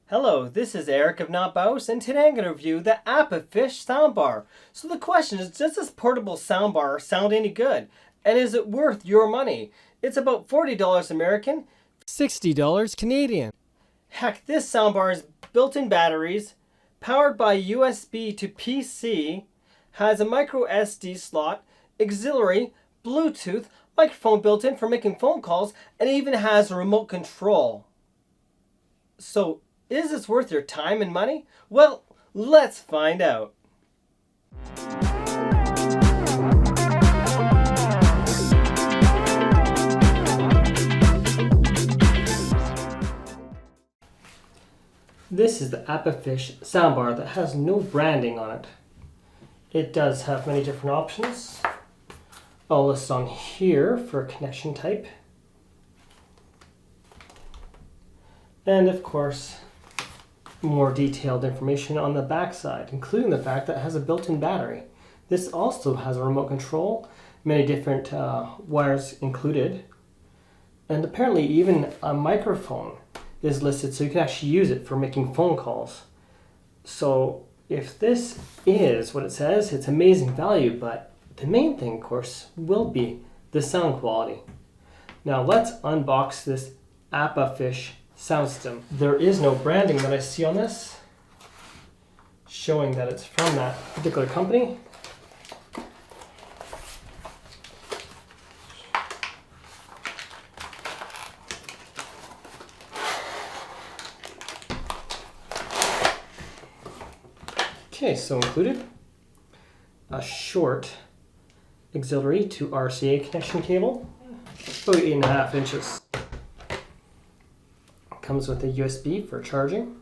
Hello, this is Eric of Not Bouse, and today I'm going to review the Apafish soundbar. So the question is, does this portable soundbar sound any good? And is it worth your money? It's about $40 American, $60 Canadian. Heck, this soundbar is built-in batteries, powered by USB to PC, has a micro SD slot, auxiliary, Bluetooth, microphone built in for making phone calls, and even has a remote control. So, is this worth your time and money? Well, let's find out. This is the Apafish soundbar that has no branding on it. It does have many different options. I'll list on here for connection type. And of course, more detailed information on the back side, including the fact that it has a built-in battery. This also has a remote control, many different wires included, and apparently even a microphone is listed so you can actually use it for making phone calls. So if this is what it says, it's amazing value, but the main thing, of course, will be the sound quality. Now let's unbox this Apafish sound system. There is no branding that I see on this showing that it's from that particular company. Okay, so included a short auxiliary to RCA connection cable, about 8.5 inches. Comes with a USB for charging.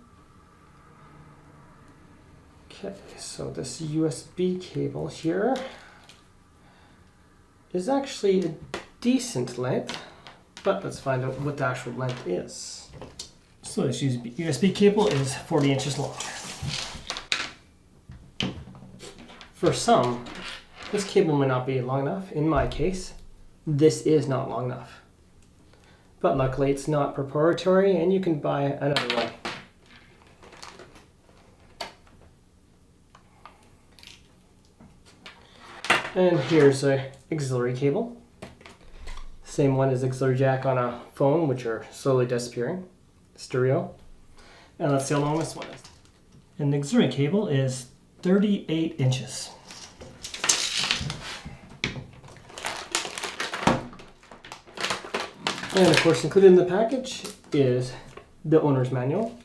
Okay, so this USB cable here is actually a decent length, but let's find out what the actual length is. So this USB cable is 40 inches long. For some, this cable may not be long enough. In my case, this is not long enough. But luckily it's not proprietary and you can buy another one. And here's a auxiliary cable. Same one as auxiliary jack on a phone, which are slowly disappearing. Stereo. And let's see how long this one is. And the auxiliary cable is 38 inches. And of course, included in the package is the owner's manual.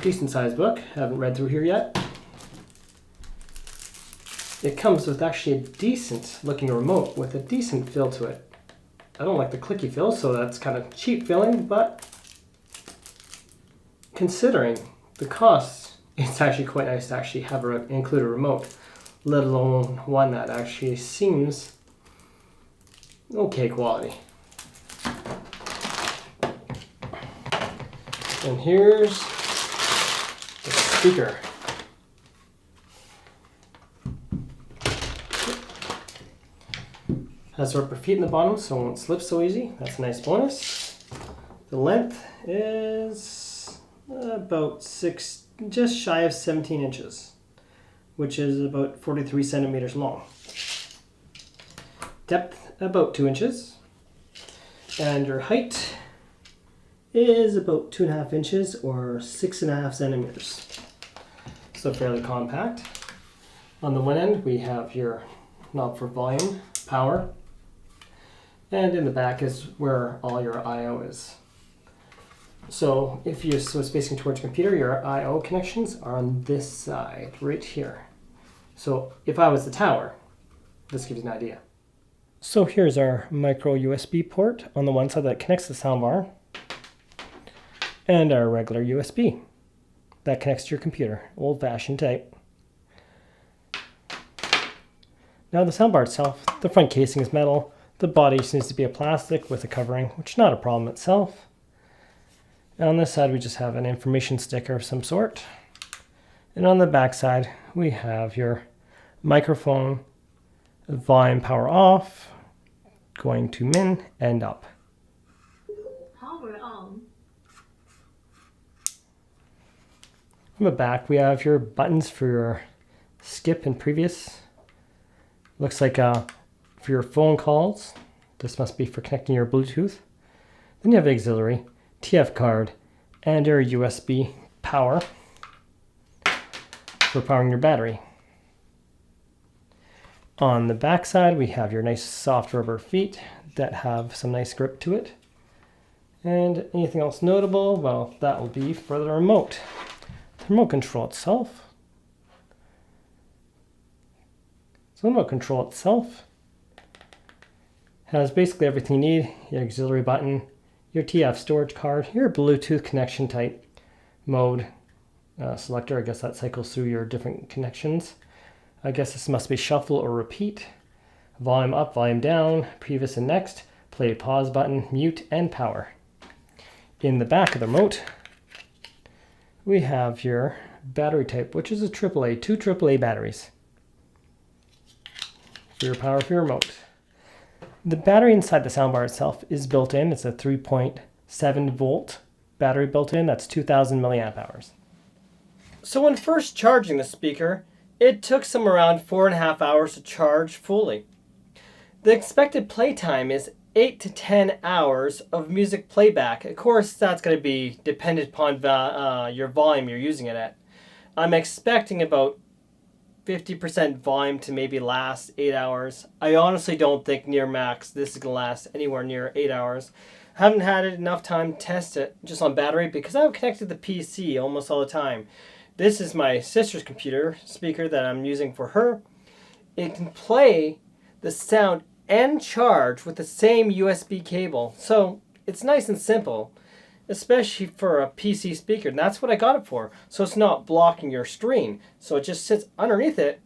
Decent sized book, haven't read through here yet. It comes with actually a decent looking remote with a decent feel to it. I don't like the clicky feel, so that's kind of cheap feeling, but considering the cost, it's actually quite nice to actually have include a remote, let alone one that actually seems okay quality. And here's the speaker. Has rubber feet in the bottom so it won't slip so easy. That's a nice bonus. The length is about just shy of 17 inches, which is about 43 centimeters long. Depth about 2 inches, and your height is about 2.5 inches or 6.5 centimeters. So fairly compact. On the one end we have your knob for volume, power, and in the back is where all your I/O is. So if you're facing towards your computer, your I/O connections are on this side right here. So if I was the tower, this gives you an idea. So here's our micro USB port on the one side that connects the soundbar, and our regular USB that connects to your computer, old-fashioned type. Now the soundbar itself, the front casing is metal, the body seems to be a plastic with a covering, which is not a problem itself. And on this side we just have an information sticker of some sort. And on the back side we have your microphone, volume power off, going to min and up. Power on. On the back, we have your buttons for your skip and previous. Looks like for your phone calls. This must be for connecting your Bluetooth. Then you have auxiliary, TF card, and your USB power for powering your battery. On the back side, we have your nice soft rubber feet that have some nice grip to it. And anything else notable? Well, that will be for the remote. The remote control itself. So the remote control itself has basically everything you need. Your auxiliary button, your TF storage card, your Bluetooth connection type, mode selector. I guess that cycles through your different connections. I guess this must be shuffle or repeat. Volume up, volume down, previous and next, play, pause button, mute, and power. In the back of the remote, we have your battery type, which is a AAA, 2 AAA batteries for your power for your remote. The battery inside the soundbar itself is built in. It's a 3.7 volt battery built in. That's 2,000 milliamp hours. So when first charging the speaker, it took some around 4.5 hours to charge fully. The expected playtime is 8 to 10 hours of music playback. Of course, that's going to be dependent upon your volume you're using it at. I'm expecting about 50% volume to maybe last 8 hours. I honestly don't think near max this is going to last anywhere near 8 hours. I haven't had enough time to test it just on battery because I've connected the PC almost all the time. This is my sister's computer speaker that I'm using for her. It can play the sound and charge with the same USB cable. So it's nice and simple, especially for a PC speaker. And that's what I got it for. So it's not blocking your screen. So it just sits underneath it.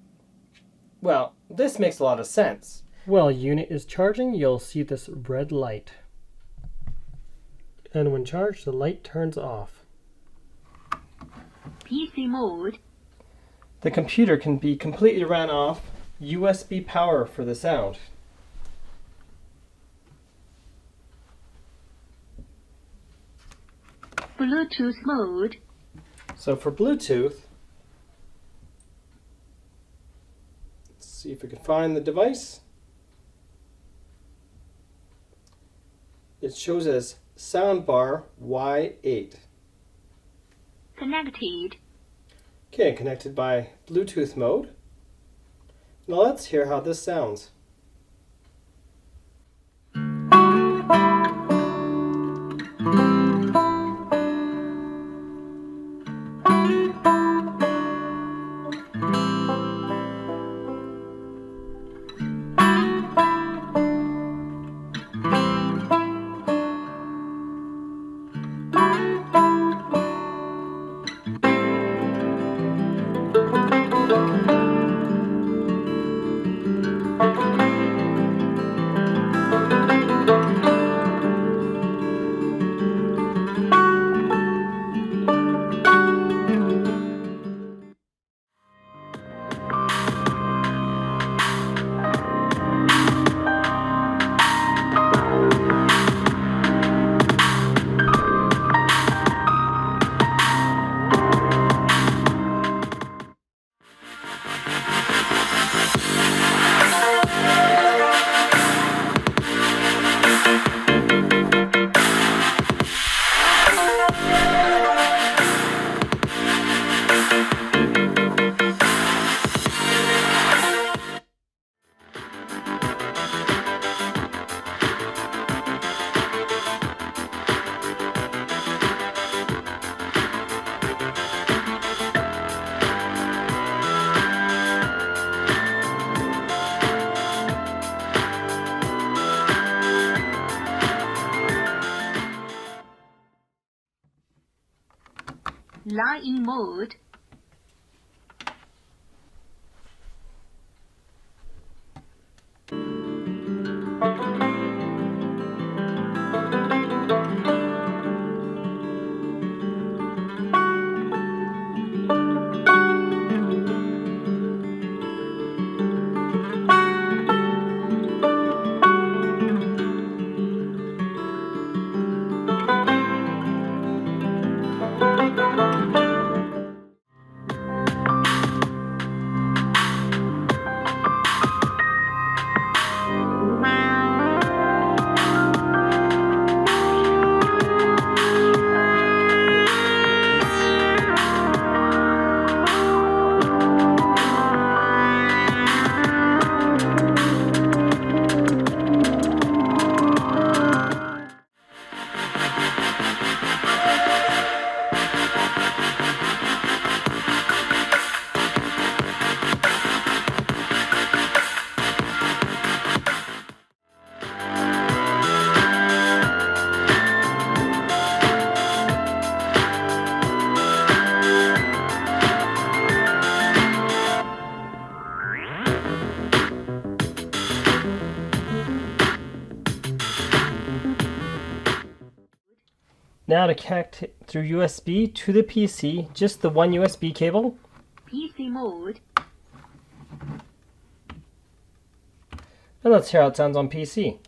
Well, this makes a lot of sense. While unit is charging, you'll see this red light. And when charged, the light turns off. PC mode. The computer can be completely ran off USB power for the sound. Bluetooth mode. So for Bluetooth, let's see if we can find the device. It shows as Soundbar Y8. Connected. Okay, connected by Bluetooth mode. Now let's hear how this sounds. Line mode. Now to connect through USB to the PC, just the one USB cable. PC mode. And let's hear how it sounds on PC.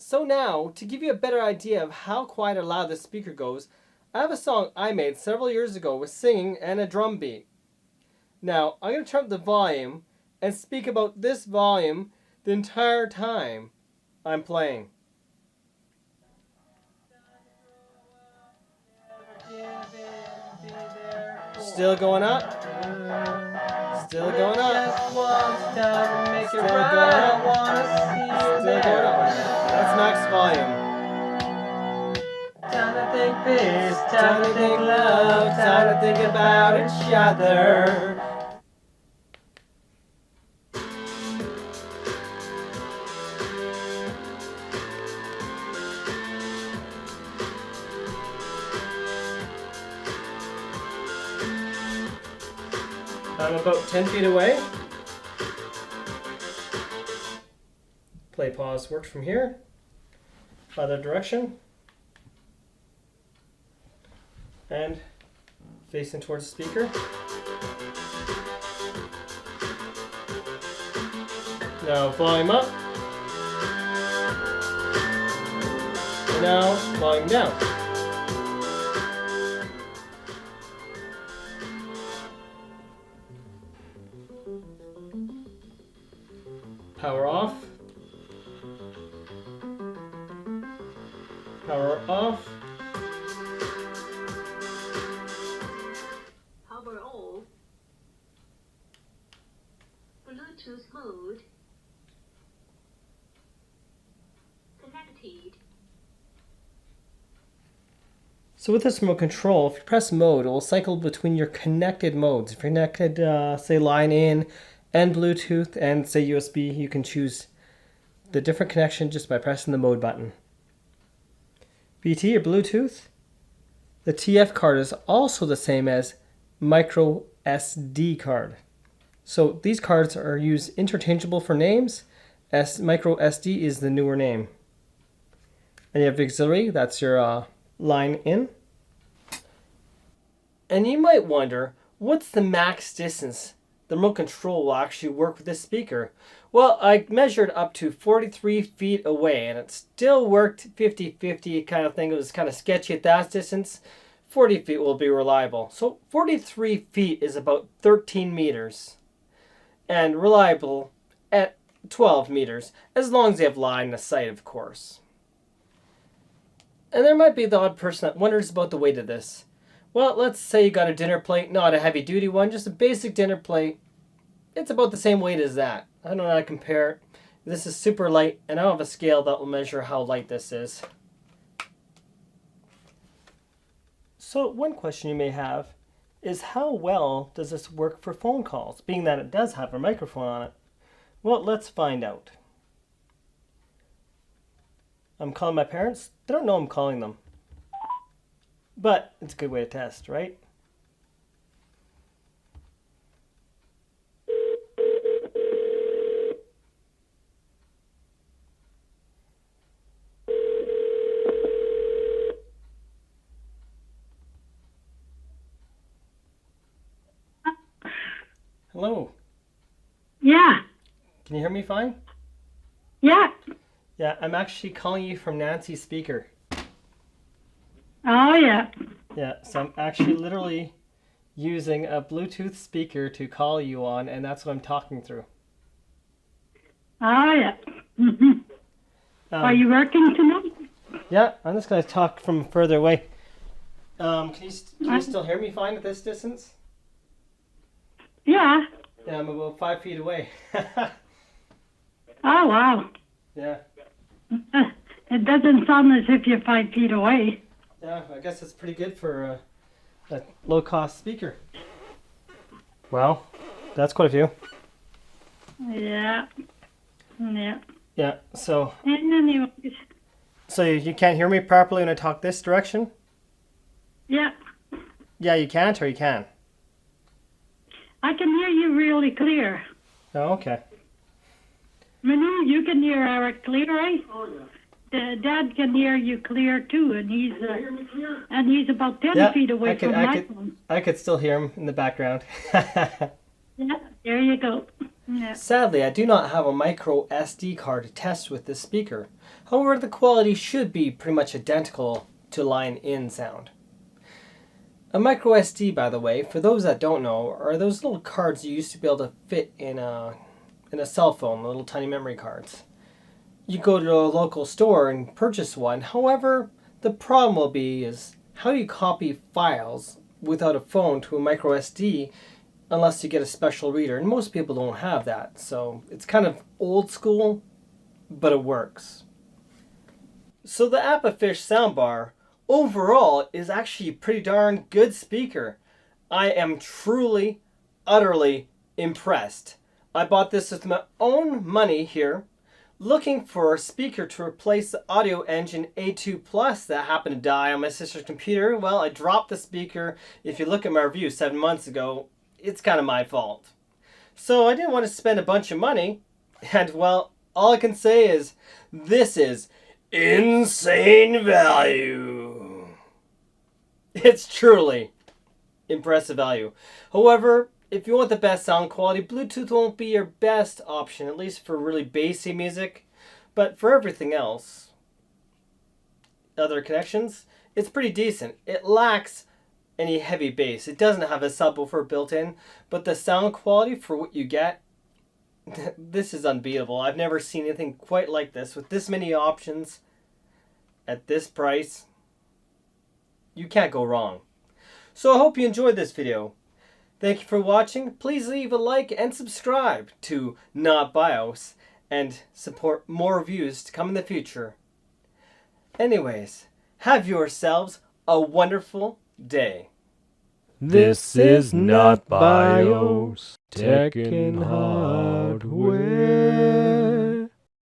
So now, to give you a better idea of how quiet or loud this speaker goes, I have a song I made several years ago with singing and a drum beat. Now, I'm going to turn up the volume and speak about this volume the entire time I'm playing. Still going up. Still going up. Still going up. Still going up. That's max volume. Time to think peace, time to think love, time to think about each other. I'm about 10 feet away. Play pause works from here. Other direction. And facing towards the speaker. Now volume up. And now volume down. Power off. Power off. Power off. Bluetooth mode. Connected. So with this remote control, if you press mode, it will cycle between your connected modes. If you're connected, say line in and Bluetooth and say USB, you can choose the different connection just by pressing the mode button. BT or Bluetooth, the TF card is also the same as micro SD card. So these cards are used interchangeable for names. Micro SD is the newer name. And you have auxiliary, that's your line in. And you might wonder, what's the max distance the remote control will actually work with this speaker? Well, I measured up to 43 feet away and it still worked 50-50 kind of thing. It was kind of sketchy at that distance. 40 feet will be reliable. So 43 feet is about 13 meters and reliable at 12 meters, as long as you have line of sight, of course. And there might be the odd person that wonders about the weight of this. Well, let's say you got a dinner plate, not a heavy duty one, just a basic dinner plate. It's about the same weight as that. I don't know how to compare it. This is super light, and I don't have a scale that will measure how light this is. So one question you may have is, how well does this work for phone calls, being that it does have a microphone on it? Well, let's find out. I'm calling my parents. They don't know I'm calling them. But it's a good way to test, right? Hello. Yeah. Can you hear me fine? Yeah. Yeah, I'm actually calling you from Nancy's speaker. Oh, yeah. Yeah, so I'm actually literally using a Bluetooth speaker to call you on, and that's what I'm talking through. Oh, yeah. Mm-hmm. Are you working tonight? Yeah, I'm just going to talk from further away. Can you still hear me fine at this distance? Yeah. Yeah, I'm about 5 feet away. Oh, wow. Yeah. It doesn't sound as if you're 5 feet away. Yeah, I guess that's pretty good for a low-cost speaker. Well, that's quite a few. Yeah. Yeah. Yeah, so Anyways. so you can't hear me properly when I talk this direction? Yeah. Yeah, you can't or you can? I can hear you really clear. Oh, okay. Manu, you can hear Eric clear, right? Oh, yeah. Dad can hear you clear, too, and he's about 10 feet away from my phone. I could still hear him in the background. Yeah, there you go. Yeah. Sadly, I do not have a micro SD card to test with this speaker. However, the quality should be pretty much identical to line-in sound. A micro SD, by the way, for those that don't know, are those little cards you used to be able to fit in a cell phone, the little tiny memory cards. You go to a local store and purchase one. However, the problem will be is how do you copy files without a phone to a micro SD unless you get a special reader, and most people don't have that. So it's kind of old school, but it works. So the Apafish soundbar overall is actually a pretty darn good speaker. I am truly, utterly impressed. I bought this with my own money here, looking for a speaker to replace the Audiio Engine A2 Plus that happened to die on my sister's computer. Well, I dropped the speaker. If you look at my review 7 months ago, it's kind of my fault. So I didn't want to spend a bunch of money, and well, all I can say is this is insane value. It's truly impressive value. However, if you want the best sound quality, Bluetooth won't be your best option, at least for really bassy music. But for everything else, other connections, it's pretty decent. It lacks any heavy bass. It doesn't have a subwoofer built in, but the sound quality for what you get, this is unbeatable. I've never seen anything quite like this with this many options at this price. You can't go wrong. So I hope you enjoyed this video. Thank you for watching. Please leave a like and subscribe to Not BIOS and support more reviews to come in the future. Anyways, have yourselves a wonderful day. This is not BIOS, tech and hardware.